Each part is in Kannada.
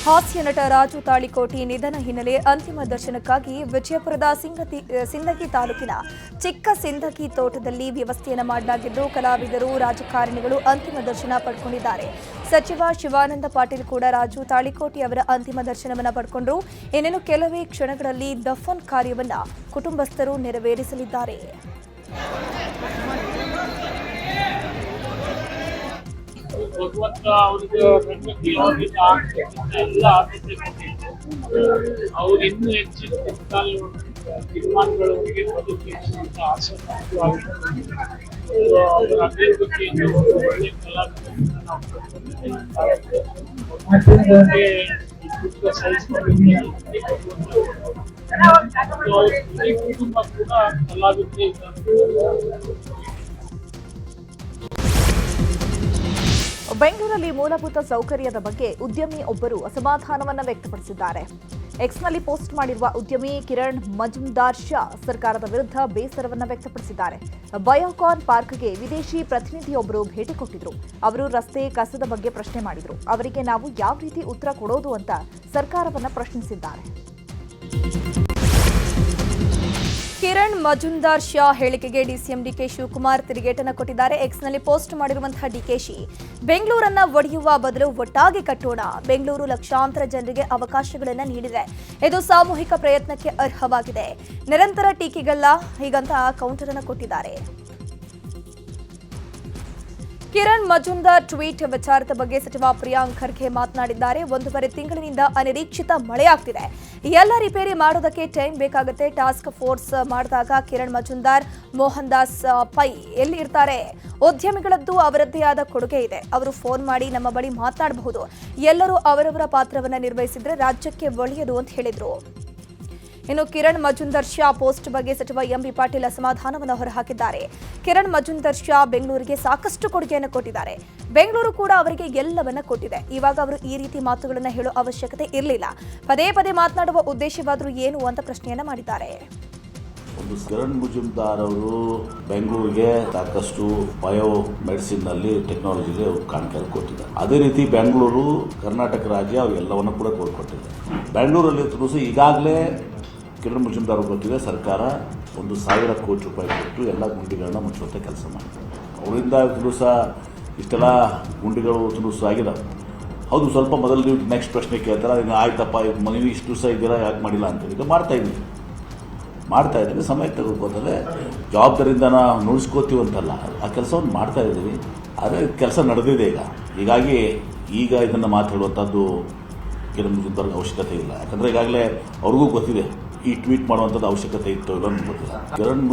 ಹಾಸ್ಯ ನಟ ರಾಜು ತಾಳಿಕೋಟಿ ನಿಧನ ಹಿನ್ನೆಲೆ ಅಂತಿಮ ದರ್ಶನಕ್ಕಾಗಿ ವಿಜಯಪುರದ ಸಿಂದಗಿ ತಾಲೂಕಿನ ಚಿಕ್ಕ ಸಿಂದಗಿ ತೋಟದಲ್ಲಿ ವ್ಯವಸ್ಥೆಯನ್ನು ಮಾಡಲಾಗಿದ್ದು ಕಲಾವಿದರು ರಾಜಕಾರಣಿಗಳು ಅಂತಿಮ ದರ್ಶನ ಪಡೆದುಕೊಂಡಿದ್ದಾರೆ. ಸಚಿವ ಶಿವಾನಂದ ಪಾಟೀಲ್ ಕೂಡ ರಾಜು ತಾಳಿಕೋಟಿ ಅವರ ಅಂತಿಮ ದರ್ಶನವನ್ನು ಪಡೆದುಕೊಂಡರು. ಇನ್ನೇನು ಕೆಲವೇ ಕ್ಷಣಗಳಲ್ಲಿ ದಫನ್ ಕಾರ್ಯವನ್ನು ಕುಟುಂಬಸ್ಥರು ನೆರವೇರಿಸಲಿದ್ದಾರೆ. ಭಗವಂತ ಅವ್ರಿಗೆ ಎಲ್ಲ ಆದ್ಯತೆ ಅವ್ರು ಇನ್ನೂ ಹೆಚ್ಚಿನ ತೀರ್ಮಾನಗಳವರಿಗೆ ಬದುಕಿಸುವಂತ ಆಸಕ್ತಿ ಅವರ ಅಭಿವೃದ್ಧಿಯನ್ನು ಒಳ್ಳೆ ಕಲಾವಿದರನ್ನ ನಾವು ಸಹಿಸಿಕೊಂಡಿದ್ದೀವಿ. ಕುಟುಂಬ ಕೂಡ ಕಲಾವಿದರೇ ಇದ್ದಾರೆ. ಬೆಂಗಳೂರಲ್ಲಿ ಮೂಲಭೂತ ಸೌಕರ್ಯದ ಬಗ್ಗೆ ಉದ್ಯಮಿ ಒಬ್ಬರು ಅಸಮಾಧಾನವನ್ನು ವ್ಯಕ್ತಪಡಿಸಿದ್ದಾರೆ. ಎಕ್ಸ್ನಲ್ಲಿ ಪೋಸ್ಟ್ ಮಾಡಿರುವ ಉದ್ಯಮಿ ಕಿರಣ್ ಮಜುಮ್ದಾರ್ ಶಾ ಸರ್ಕಾರದ ವಿರುದ್ಧ ಬೇಸರವನ್ನು ವ್ಯಕ್ತಪಡಿಸಿದ್ದಾರೆ. ಬಯೋಕಾನ್ ಪಾರ್ಕ್ಗೆ ವಿದೇಶಿ ಪ್ರತಿನಿಧಿಯೊಬ್ಬರು ಭೇಟಿ ಕೊಟ್ಟಿದ್ರು. ಅವರು ರಸ್ತೆ ಕಸದ ಬಗ್ಗೆ ಪ್ರಶ್ನೆ ಮಾಡಿದ್ರು. ಅವರಿಗೆ ನಾವು ಯಾವ ರೀತಿ ಉತ್ತರ ಕೊಡೋದು ಅಂತ ಸರ್ಕಾರವನ್ನು ಪ್ರಶ್ನಿಸಿದ್ದಾರೆ. ಕಿರಣ್ ಮಜುಮ್ದಾರ್ ಶಾ ಹೇಳಿಕೆಗೆ ಡಿಸಿಎಂ ಡಿಕೆ ಶಿವಕುಮಾರ್ ತಿರುಗೇಟನ್ನು ಕೊಟ್ಟಿದ್ದಾರೆ. ಎಕ್ಸ್ನಲ್ಲಿ ಪೋಸ್ಟ್ ಮಾಡಿರುವಂತಹ ಡಿಕೆಶಿ ಬೆಂಗಳೂರನ್ನ ಒಡೆಯುವ ಬದಲು ಒಟ್ಟಾಗಿ ಕಟ್ಟೋಣ, ಬೆಂಗಳೂರು ಲಕ್ಷಾಂತರ ಜನರಿಗೆ ಅವಕಾಶಗಳನ್ನು ನೀಡಿದೆ, ಇದು ಸಾಮೂಹಿಕ ಪ್ರಯತ್ನಕ್ಕೆ ಅರ್ಹವಾಗಿದೆ, ನಿರಂತರ ಟೀಕೆಗಲ್ಲ ಹೀಗಂತ ಕೌಂಟರ್ ಅನ್ನು ಕೊಟ್ಟಿದ್ದಾರೆ. ಕಿರಣ್ ಮಜುಮ್ದಾರ್ ಟ್ವೀಟ್ ವಿಚಾರದ ಬಗ್ಗೆ ಸಚಿವ ಪ್ರಿಯಾಂಕ್ ಖರ್ಗೆ ಮಾತನಾಡಿದ್ದಾರೆ. 1.5 ತಿಂಗಳಿನಿಂದ ಅನಿರೀಕ್ಷಿತ ಮಳೆಯಾಗ್ತಿದೆ, ಎಲ್ಲ ರಿಪೇರಿ ಮಾಡೋದಕ್ಕೆ ಟೈಮ್ ಬೇಕಾಗುತ್ತೆ. ಟಾಸ್ಕ್ ಫೋರ್ಸ್ ಮಾಡಿದಾಗ ಕಿರಣ್ ಮಜುಮ್ದಾರ್, ಮೋಹನ್ ದಾಸ್ ಪೈ ಎಲ್ಲಿ ಇರ್ತಾರೆ? ಉದ್ಯಮಿಗಳದ್ದು ಅವರದ್ದೇ ಆದ ಕೊಡುಗೆ ಇದೆ. ಅವರು ಫೋನ್ ಮಾಡಿ ನಮ್ಮ ಬಳಿ ಮಾತನಾಡಬಹುದು. ಎಲ್ಲರೂ ಅವರವರ ಪಾತ್ರವನ್ನು ನಿರ್ವಹಿಸಿದ್ರೆ ರಾಜ್ಯಕ್ಕೆ ಒಳ್ಳೆಯದು ಅಂತ ಹೇಳಿದ್ರು. ಇನ್ನು ಕಿರಣ್ ಮಜುಮ್ದಾರ್ ಶಾ ಪೋಸ್ಟ್ ಬಗ್ಗೆ ಸಚಿವ ಎಂಬಿ ಪಾಟೀಲ್ ಅಸಮಾಧಾನವನ್ನು ಹೊರಹಾಕಿದ್ದಾರೆ. ಕಿರಣ್ ಮಜುಮ್ದಾರ್ ಶಾ ಬೆಂಗಳೂರಿಗೆ ಸಾಕಷ್ಟು ಕೊಡುಗೆಯನ್ನು ಕೊಟ್ಟಿದ್ದಾರೆ, ಬೆಂಗಳೂರು ಕೂಡ ಅವರಿಗೆ ಎಲ್ಲವನ್ನ ಕೊಟ್ಟಿದೆ. ಇವಾಗ ಅವರು ಈ ರೀತಿ ಮಾತುಗಳನ್ನು ಹೇಳೋ ಅವಶ್ಯಕತೆ ಇರಲಿಲ್ಲ. ಪದೇ ಪದೇ ಮಾತನಾಡುವ ಉದ್ದೇಶವಾದರೂ ಏನು ಅಂತ ಪ್ರಶ್ನೆಯನ್ನ ಮಾಡಿದ್ದಾರೆ. ಕಿರಣ್ ಮಜುಮ್ದಾರ್ ಅವರು ಬೆಂಗಳೂರಿಗೆ ಸಾಕಷ್ಟು ಬಯೋ ಮೆಡಿಸಿನ್ ನಲ್ಲಿ ಟೆಕ್ನಾಲಜಿಗೆ ಕಾಣಿಕೆ ಕೊಟ್ಟಿದ್ದಾರೆ. ಅದೇ ರೀತಿ ಬೆಂಗಳೂರು ಕರ್ನಾಟಕ ರಾಜ್ಯ ಅವೆಲ್ಲವನ್ನು ಕೂಡ ಕೊಟ್ಟಿದ್ದಾರೆ. ಬೆಂಗಳೂರಲ್ಲಿ ಈಗಾಗಲೇ ಕಿರಣ್ ಮಜುಮ್ದಾರ್ ಗೊತ್ತಿದೆ, ಸರ್ಕಾರ 1,000 ಕೋಟಿ ರೂಪಾಯಿ ಕೊಟ್ಟು ಎಲ್ಲ ಗುಂಡಿಗಳನ್ನ ಮುಚ್ಚುವಂಥ ಕೆಲಸ ಮಾಡಿದ್ದಾರೆ. ಅವರಿಂದ ದಿವಸ ಇಷ್ಟೆಲ್ಲ ಗುಂಡಿಗಳು ದಿವಸ ಆಗಿದಾವೆ. ಹೌದು, ಸ್ವಲ್ಪ ಮೊದಲು ನೀವು ನೆಕ್ಸ್ಟ್ ಪ್ರಶ್ನೆ ಕೇಳ್ತಾರೆ, ಇನ್ನು ಆಯ್ತಪ್ಪ ನೀವು ಇಷ್ಟು ದಿವಸ ಇದ್ದೀರಾ ಯಾಕೆ ಮಾಡಿಲ್ಲ ಅಂತ. ಈಗ ಮಾಡ್ತಾ ಇದ್ದೀವಿ, ಸಮಯ ತೆಗೆದುಕೋತಾರೆ, ಜವಾಬ್ದಾರಿಯಿಂದ ನಾವು ನುಡಿಸ್ಕೋತೀವಂತಲ್ಲ, ಆ ಕೆಲಸವನ್ನು ಮಾಡ್ತಾ ಇದ್ದೀವಿ. ಆದರೆ ಕೆಲಸ ನಡೆದಿದೆ ಹೀಗಾಗಿ ಈಗ ಇದನ್ನು ಮಾತಾಡುವಂಥದ್ದು ಕಿರಣ್ ಮಜುಮ್ದಾರ್ಗೆ ಅವಶ್ಯಕತೆ ಇಲ್ಲ. ಯಾಕಂದರೆ ಈಗಾಗಲೇ ಅವ್ರಿಗೂ ಗೊತ್ತಿದೆ ಈ ಟ್ವೀಟ್ ಮಾಡುವಂಥದ್ದು ಅವಶ್ಯಕತೆ ಇತ್ತು ಇಲ್ಲ ಅಂತ ಗೊತ್ತಿಲ್ಲ. ಕಿರಣ್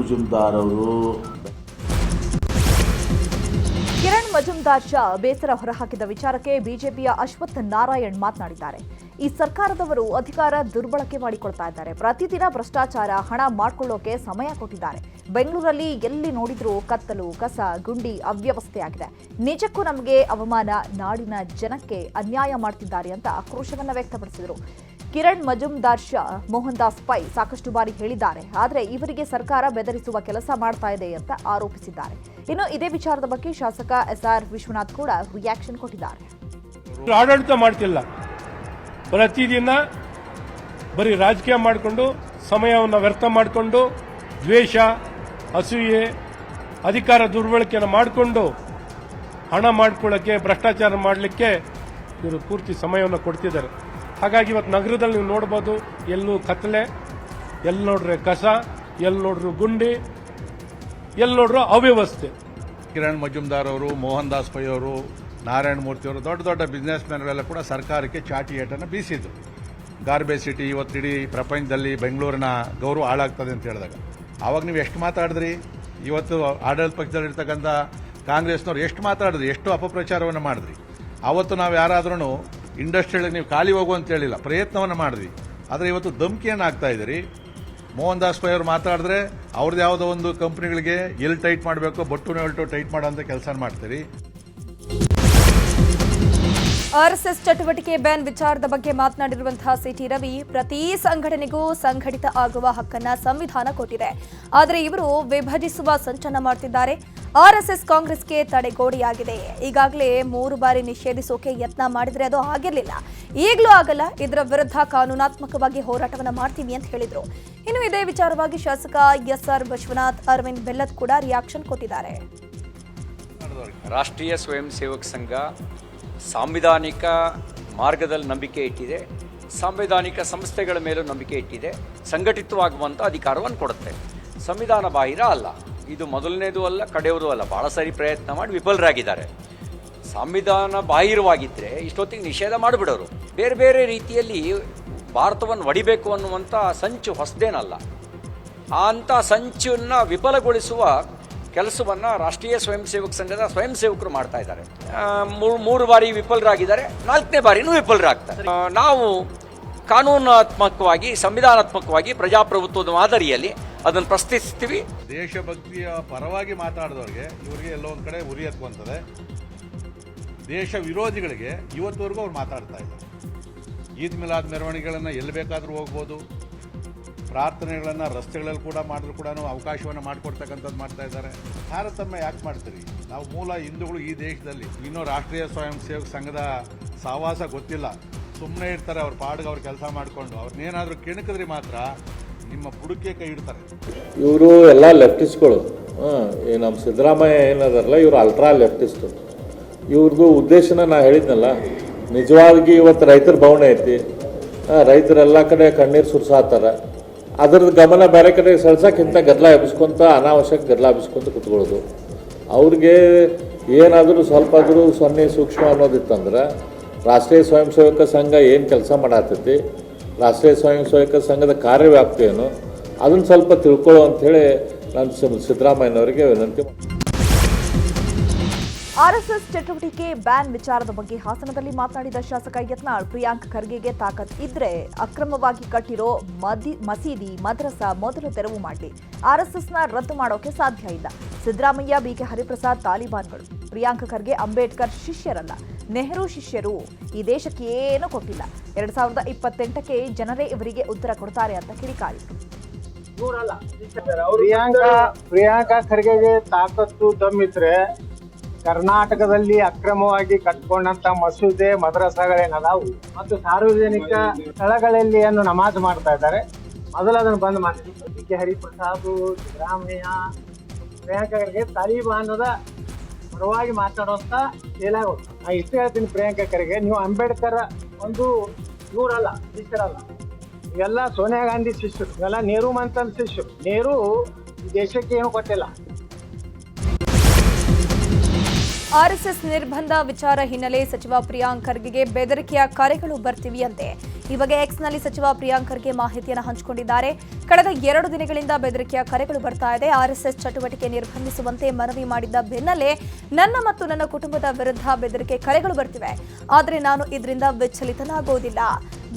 ಮಜುಮ್ದಾರ್ ಶಾ ಬೇಸರ ಹೊರಹಾಕಿದ ವಿಚಾರಕ್ಕೆ ಬಿಜೆಪಿಯ ಅಶ್ವಥ್ ನಾರಾಯಣ್ ಮಾತನಾಡಿದ್ದಾರೆ. ಈ ಸರ್ಕಾರದವರು ಅಧಿಕಾರ ದುರ್ಬಳಕೆ ಮಾಡಿಕೊಳ್ತಾ ಇದ್ದಾರೆ. ಪ್ರತಿದಿನ ಭ್ರಷ್ಟಾಚಾರ, ಹಣ ಮಾಡಿಕೊಳ್ಳೋಕೆ ಸಮಯ ಕೊಟ್ಟಿದ್ದಾರೆ. ಬೆಂಗಳೂರಲ್ಲಿ ಎಲ್ಲಿ ನೋಡಿದ್ರೂ ಕತ್ತಲು, ಕಸ, ಗುಂಡಿ, ಅವ್ಯವಸ್ಥೆಯಾಗಿದೆ. ನಿಜಕ್ಕೂ ನಮಗೆ ಅವಮಾನ, ನಾಡಿನ ಜನಕ್ಕೆ ಅನ್ಯಾಯ ಮಾಡ್ತಿದ್ದಾರೆ ಅಂತ ಆಕ್ರೋಶವನ್ನು ವ್ಯಕ್ತಪಡಿಸಿದರು. ಕಿರಣ್ ಮಜುಮ್ದಾರ್ ಶಾ, ಮೋಹನ್ ದಾಸ್ ಪೈ ಸಾಕಷ್ಟು ಬಾರಿ ಹೇಳಿದ್ದಾರೆ, ಆದರೆ ಇವರಿಗೆ ಸರ್ಕಾರ ಬೆದರಿಸುವ ಕೆಲಸ ಮಾಡ್ತಾ ಇದೆ ಅಂತ ಆರೋಪಿಸಿದ್ದಾರೆ. ಇನ್ನು ಇದೇ ವಿಚಾರದ ಬಗ್ಗೆ ಶಾಸಕ ಎಸ್ಆರ್ ವಿಶ್ವನಾಥ್ ಕೂಡ ರಿಯಾಕ್ಷನ್ ಕೊಟ್ಟಿದ್ದಾರೆ. ಆಡಳಿತ ಮಾಡ್ತಿಲ್ಲ, ಪ್ರತಿದಿನ ಬರೀ ರಾಜಕೀಯ ಮಾಡಿಕೊಂಡು ಸಮಯವನ್ನು ವ್ಯರ್ಥ ಮಾಡಿಕೊಂಡು ದ್ವೇಷ, ಅಸೂಯೆ, ಅಧಿಕಾರ ದುರ್ಬಳಕೆಯನ್ನು ಮಾಡಿಕೊಂಡು ಹಣ ಮಾಡ್ಕೊಳ್ಳೋಕ್ಕೆ, ಭ್ರಷ್ಟಾಚಾರ ಮಾಡಲಿಕ್ಕೆ ಇವರು ಪೂರ್ತಿ ಸಮಯವನ್ನು ಕೊಡ್ತಿದ್ದಾರೆ. ಹಾಗಾಗಿ ಇವತ್ತು ನಗರದಲ್ಲಿ ನೀವು ನೋಡ್ಬೋದು, ಎಲ್ಲೂ ಕತ್ತಲೆ, ಎಲ್ಲಿ ನೋಡ್ರೆ ಕಸ, ಎಲ್ಲಿ ನೋಡ್ರು ಗುಂಡಿ, ಎಲ್ಲಿ ನೋಡ್ರು ಅವ್ಯವಸ್ಥೆ. ಕಿರಣ್ ಮಜುಮ್ದಾರ್ ಅವರು, ಮೋಹನ್ ದಾಸ್ ಪೈ ಅವರು, ನಾರಾಯಣ ಮೂರ್ತಿ ಅವರು, ದೊಡ್ಡ ದೊಡ್ಡ ಬಿಸ್ನೆಸ್ ಮ್ಯಾನ್ಗಳೆಲ್ಲ ಕೂಡ ಸರ್ಕಾರಕ್ಕೆ ಚಾಟಿ ಏಟನ್ನು ಬೀಸಿದ್ರು. ಗಾರ್ಬೇಜ್ ಸಿಟಿ ಇವತ್ತಿಡೀ ಪ್ರಪಂಚದಲ್ಲಿ ಬೆಂಗಳೂರಿನ ಗೌರವ ಹಾಳಾಗ್ತದೆ ಅಂತ ಹೇಳಿದಾಗ ಆವಾಗ ನೀವು ಎಷ್ಟು ಮಾತಾಡಿದ್ರಿ? ಇವತ್ತು ಆಡಳಿತ ಪಕ್ಷದಲ್ಲಿರ್ತಕ್ಕಂಥ ಕಾಂಗ್ರೆಸ್ನವ್ರು ಎಷ್ಟು ಮಾತಾಡಿದ್ರಿ, ಎಷ್ಟು ಅಪಪ್ರಚಾರವನ್ನು ಮಾಡಿದ್ರಿ? ಅವತ್ತು ನಾವು ಯಾರಾದ್ರೂ ಇಂಡಸ್ಟ್ರಿಯಲ್ಲಿ ನೀವು ಖಾಲಿ ಹೋಗು ಅಂತ ಹೇಳಿಲ್ಲ, ಪ್ರಯತ್ನವನ್ನು ಮಾಡಿದ್ವಿ. ಆದರೆ ಇವತ್ತು ಧಮಕಿಯನ್ನು ಆಗ್ತಾ ಇದ್ದೀರಿ. ಮೋಹನ್ ದಾಸ್ ಪೈ ಅವರು ಮಾತಾಡಿದ್ರೆ ಅವ್ರದ್ದು ಯಾವುದೋ ಒಂದು ಕಂಪ್ನಿಗಳಿಗೆ ಎಲ್ಲಿ ಟೈಟ್ ಮಾಡಬೇಕು, ಬಟ್ಟು ಟೈಟ್ ಮಾಡೋಂಥ ಕೆಲಸ ಮಾಡ್ತೀರಿ. ಆರ್ಎಸ್ಎಸ್ ಚಟುವಟಿಕೆ ಬ್ಯಾನ್ ವಿಚಾರದ ಬಗ್ಗೆ ಮಾತನಾಡಿರುವಂತಹ ಸಿಟಿ ರವಿ, ಪ್ರತಿ ಸಂಘಟನೆಗೂ ಸಂಘಟಿತ ಆಗುವ ಹಕ್ಕನ್ನ ಸಂವಿಧಾನ ಕೊಟ್ಟಿದೆ. ಆದರೆ ಇವರು ವಿಭಜಿಸುವ ಸಂಚಲನ ಮಾಡ್ತಿದ್ದಾರೆ. ಆರ್ಎಸ್ಎಸ್ ಕಾಂಗ್ರೆಸ್ಗೆ ತಡೆಗೋಡೆಯಾಗಿದೆ. ಈಗಾಗಲೇ 3 ಬಾರಿ ನಿಷೇಧಿಸೋಕೆ ಯತ್ನ ಮಾಡಿದ್ರೆ ಅದು ಆಗಿರಲಿಲ್ಲ, ಈಗಲೂ ಆಗಲ್ಲ. ಇದರ ವಿರುದ್ಧ ಕಾನೂನಾತ್ಮಕವಾಗಿ ಹೋರಾಟವನ್ನ ಮಾಡ್ತೀವಿ ಅಂತ ಹೇಳಿದ್ರು. ಇನ್ನು ಇದೇ ವಿಚಾರವಾಗಿ ಶಾಸಕ ಎಸ್ಆರ್ ವಿಶ್ವನಾಥ್, ಅರವಿಂದ್ ಬೆಲ್ಲದ್ ಕೂಡ ರಿಯಾಕ್ಷನ್ ಕೊಟ್ಟಿದ್ದಾರೆ. ರಾಷ್ಟ್ರೀಯ ಸ್ವಯಂ ಸೇವಕ ಸಂಘ ಸಾಂವಿಧಾನಿಕ ಮಾರ್ಗದಲ್ಲಿ ನಂಬಿಕೆ ಇಟ್ಟಿದೆ, ಸಾಂವಿಧಾನಿಕ ಸಂಸ್ಥೆಗಳ ಮೇಲೂ ನಂಬಿಕೆ ಇಟ್ಟಿದೆ, ಸಂಘಟಿತವಾಗುವಂಥ ಅಧಿಕಾರವನ್ನು ಕೊಡುತ್ತೆ. ಸಂವಿಧಾನ ಬಾಹಿರ ಅಲ್ಲ, ಇದು ಮೊದಲನೇದು ಅಲ್ಲ, ಕಡೆಯವರು ಅಲ್ಲ. ಭಾಳ ಸಾರಿ ಪ್ರಯತ್ನ ಮಾಡಿ ವಿಫಲರಾಗಿದ್ದಾರೆ. ಸಂವಿಧಾನ ಬಾಹಿರವಾಗಿದ್ದರೆ ಇಷ್ಟೊತ್ತಿಗೆ ನಿಷೇಧ ಮಾಡಿಬಿಡೋರು. ಬೇರೆ ಬೇರೆ ರೀತಿಯಲ್ಲಿ ಭಾರತವನ್ನು ಒಡಿಬೇಕು ಅನ್ನುವಂಥ ಸಂಚು ಹೊಸದೇನಲ್ಲ. ಅಂಥ ಸಂಚನ್ನು ವಿಫಲಗೊಳಿಸುವ ಕೆಲಸವನ್ನು ರಾಷ್ಟ್ರೀಯ ಸ್ವಯಂ ಸೇವಕ ಸಂಘದ ಸ್ವಯಂ ಸೇವಕರು ಮಾಡ್ತಾ ಇದ್ದಾರೆ. 3 ಬಾರಿ ವಿಫಲರಾಗಿದ್ದಾರೆ, 4ನೇ ಬಾರಿನೂ ವಿಫಲರಾಗ್ತಾರೆ. ನಾವು ಕಾನೂನಾತ್ಮಕವಾಗಿ, ಸಂವಿಧಾನಾತ್ಮಕವಾಗಿ, ಪ್ರಜಾಪ್ರಭುತ್ವದ ಮಾದರಿಯಲ್ಲಿ ಅದನ್ನು ಪ್ರಶ್ನಿಸ್ತೀವಿ. ದೇಶಭಕ್ತಿಯ ಪರವಾಗಿ ಮಾತಾಡಿದವ್ರಿಗೆ ಇವರಿಗೆ ಎಲ್ಲೋ ಒಂದು ಕಡೆ ಉರಿ ಹತ್ತುವಂಥದೆ. ದೇಶ ವಿರೋಧಿಗಳಿಗೆ ಇವತ್ತುವರೆಗೂ ಅವ್ರು ಮಾತಾಡ್ತಾ ಇದ್ದಾರೆ. ಈದ್ ಮಿಲಾದ್ ಮೆರವಣಿಗೆಗಳನ್ನು ಎಲ್ಲಿ ಬೇಕಾದರೂ ಹೋಗ್ಬೋದು, ಪ್ರಾರ್ಥನೆಗಳನ್ನು ರಸ್ತೆಗಳಲ್ಲಿ ಕೂಡ ಮಾಡಿದ್ರು ಕೂಡ ಅವಕಾಶವನ್ನು ಮಾಡಿಕೊಡ್ತಕ್ಕಂಥದ್ದು ಮಾಡ್ತಾ ಇದ್ದಾರೆ. ತಾರತಮ್ಯ ಯಾಕೆ ಮಾಡ್ತೀರಿ? ನಾವು ಮೂಲ ಹಿಂದೂಗಳು ಈ ದೇಶದಲ್ಲಿ. ಇನ್ನೂ ರಾಷ್ಟ್ರೀಯ ಸ್ವಯಂ ಸೇವಕ ಸಂಘದ ಸಹವಾಸ ಗೊತ್ತಿಲ್ಲ, ಸುಮ್ಮನೆ ಇರ್ತಾರೆ ಅವ್ರ ಪಾಡಿಗೆ ಅವ್ರು ಕೆಲಸ ಮಾಡಿಕೊಂಡು. ಅವ್ರನ್ನೇನಾದರೂ ಕೆಣಕಿದ್ರೆ ಮಾತ್ರ ನಿಮ್ಮ ಬುಡಕ್ಕೆ ಕೈ ಇಡ್ತಾರೆ. ಇವರು ಎಲ್ಲ ಲೆಫ್ಟಿಸ್ಟ್ಗಳು. ಈ ನಮ್ಮ ಸಿದ್ದರಾಮಯ್ಯ ಏನದಾರಲ್ಲ, ಇವರು ಅಲ್ಟ್ರಾ ಲೆಫ್ಟಿಸ್ಟು. ಇವ್ರದ್ದು ಉದ್ದೇಶನ ನಾ ಹೇಳಿದ್ನಲ್ಲ, ನಿಜವಾಗಿ ಇವತ್ತು ರೈತರ ಭಾವನೆ ಐತಿ. ರೈತರೆಲ್ಲ ಕಡೆ ಕಣ್ಣೀರು ಸುರಿಸಾತಾರೆ. ಅದ್ರದ್ದು ಗಮನ ಬೇರೆ ಕಡೆ ಸೆಳ್ಸಕ್ಕಿಂತ ಗದ್ದಲ ಎಬ್ಬಿಸ್ಕೊಂತ, ಅನಾವಶ್ಯಕ ಗದ್ದಲ ಎಬ್ಬಿಸ್ಕೊಂತ ಕುತ್ಕೊಳ್ಳೋದು. ಅವ್ರಿಗೆ ಏನಾದರೂ ಸ್ವಲ್ಪ ಆದರೂ ಸೊನ್ನೆ ಸೂಕ್ಷ್ಮ ಅನ್ನೋದಿತ್ತಂದ್ರೆ ರಾಷ್ಟ್ರೀಯ ಸ್ವಯಂ ಸೇವಕ ಸಂಘ ಏನು ಕೆಲಸ ಮಾಡತ್ತೈತಿ, ರಾಷ್ಟ್ರೀಯ ಸ್ವಯಂ ಸೇವಕ ಸಂಘದ ಕಾರ್ಯವ್ಯಾಪ್ತಿ ಏನು, ಅದನ್ನು ಸ್ವಲ್ಪ ತಿಳ್ಕೊಳ್ಳೋ ಅಂಥೇಳಿ ನಾನು ಸಿದ್ದರಾಮಯ್ಯನವರಿಗೆ ವಿನಂತಿ ಮಾಡ್ತೀನಿ. ಆರ್ಎಸ್ಎಸ್ ಚಟುವಟಿಕೆ ಬ್ಯಾನ್ ವಿಚಾರದ ಬಗ್ಗೆ ಹಾಸನದಲ್ಲಿ ಮಾತನಾಡಿದ ಶಾಸಕ ಯತ್ನಾಳ್, ಪ್ರಿಯಾಂಕ್ ಖರ್ಗೆಗೆ ತಾಕತ್ ಇದ್ರೆ ಅಕ್ರಮವಾಗಿ ಕಟ್ಟಿರೋ ಮಸೀದಿ, ಮದ್ರಸಾ ಮೊದಲು ತೆರವು ಮಾಡಲಿ. ಆರ್ಎಸ್ಎಸ್ನ ರದ್ದು ಮಾಡೋಕೆ ಸಾಧ್ಯ ಇಲ್ಲ. ಸಿದ್ದರಾಮಯ್ಯ, ಬಿಕೆ ಹರಿಪ್ರಸಾದ್ ತಾಲಿಬಾನ್ಗಳು. ಪ್ರಿಯಾಂಕ್ ಖರ್ಗೆ ಅಂಬೇಡ್ಕರ್ ಶಿಷ್ಯರಲ್ಲ, ನೆಹರು ಶಿಷ್ಯರು. ಈ ದೇಶಕ್ಕೆ ಏನೂ ಕೊಟ್ಟಿಲ್ಲ. 2028ಕ್ಕೆ ಜನರೇ ಇವರಿಗೆ ಉತ್ತರ ಕೊಡ್ತಾರೆ ಅಂತ ಕಿಡಿಕಾರಿದ್ರು. ಪ್ರಿಯಾಂಕಾ ಖರ್ಗೆಗೆ ತಾಕತ್ತು ದಮ್ಮಿದ್ರೆ ಕರ್ನಾಟಕದಲ್ಲಿ ಅಕ್ರಮವಾಗಿ ಕಟ್ಕೊಂಡಂತ ಮಸೂದೆ, ಮದ್ರಸಾಗಳೇನದಾವು ಮತ್ತು ಸಾರ್ವಜನಿಕ ಸ್ಥಳಗಳಲ್ಲಿ ಏನು ನಮಾಜ್ ಮಾಡ್ತಾ ಇದ್ದಾರೆ, ಮೊದಲು ಅದನ್ನು ಬಂದ್ ಮಾಡಿ. ಬಿಕೆ ಹರಿಪ್ರಸಾದ್, ಸಿದ್ದರಾಮಯ್ಯ, ಪ್ರಿಯಾಂಕಾ ಖರ್ಗೆ ತಾಲಿಬಾನದ ಪರವಾಗಿ ಮಾತಾಡುವಂತ ಏಲಾಗೋದು. ನಾ ಇಷ್ಟು ಹೇಳ್ತೀನಿ, ಪ್ರಿಯಾಂಕಾ ಖರ್ಗೆ ನೀವು ಅಂಬೇಡ್ಕರ್ ಒಂದು ಇವರಲ್ಲ, ಶಿಷ್ಯರಲ್ಲ. ಇವೆಲ್ಲ ಸೋನಿಯಾ ಗಾಂಧಿ ಶಿಷ್ಯರು, ಇವೆಲ್ಲ ನೆಹರು ಮಂತನ್ ಶಿಷ್ಯರು. ನೆಹರು ಈ ದೇಶಕ್ಕೆ ಏನು ಕೊಟ್ಟಿಲ್ಲ. ಆರ್ಎಸ್ಎಸ್ ನಿರ್ಬಂಧ ವಿಚಾರ ಹಿನ್ನೆಲೆ ಸಚಿವ ಪ್ರಿಯಾಂಕ್ ಖರ್ಗೆಗೆ ಬೆದರಿಕೆಯ ಕರೆಗಳು ಬರ್ತಿವೆಯಂತೆ. ಈ ಬಗ್ಗೆ ಎಕ್ಸ್ನಲ್ಲಿ ಸಚಿವ ಪ್ರಿಯಾಂಕ್ ಖರ್ಗೆ ಮಾಹಿತಿಯನ್ನು ಹಂಚಿಕೊಂಡಿದ್ದಾರೆ. ಕಳೆದ 2 ದಿನಗಳಿಂದ ಬೆದರಿಕೆಯ ಕರೆಗಳು ಬರ್ತಾ ಇದೆ. ಆರ್ಎಸ್ಎಸ್ ಚಟುವಟಿಕೆ ನಿರ್ಬಂಧಿಸುವಂತೆ ಮನವಿ ಮಾಡಿದ್ದ ಬೆನ್ನಲ್ಲೇ ನನ್ನ ಮತ್ತು ನನ್ನ ಕುಟುಂಬದ ವಿರುದ್ಧ ಬೆದರಿಕೆ ಕರೆಗಳು ಬರ್ತಿವೆ. ಆದರೆ ನಾನು ಇದರಿಂದ ವಿಚಲಿತನಾಗೋದಿಲ್ಲ.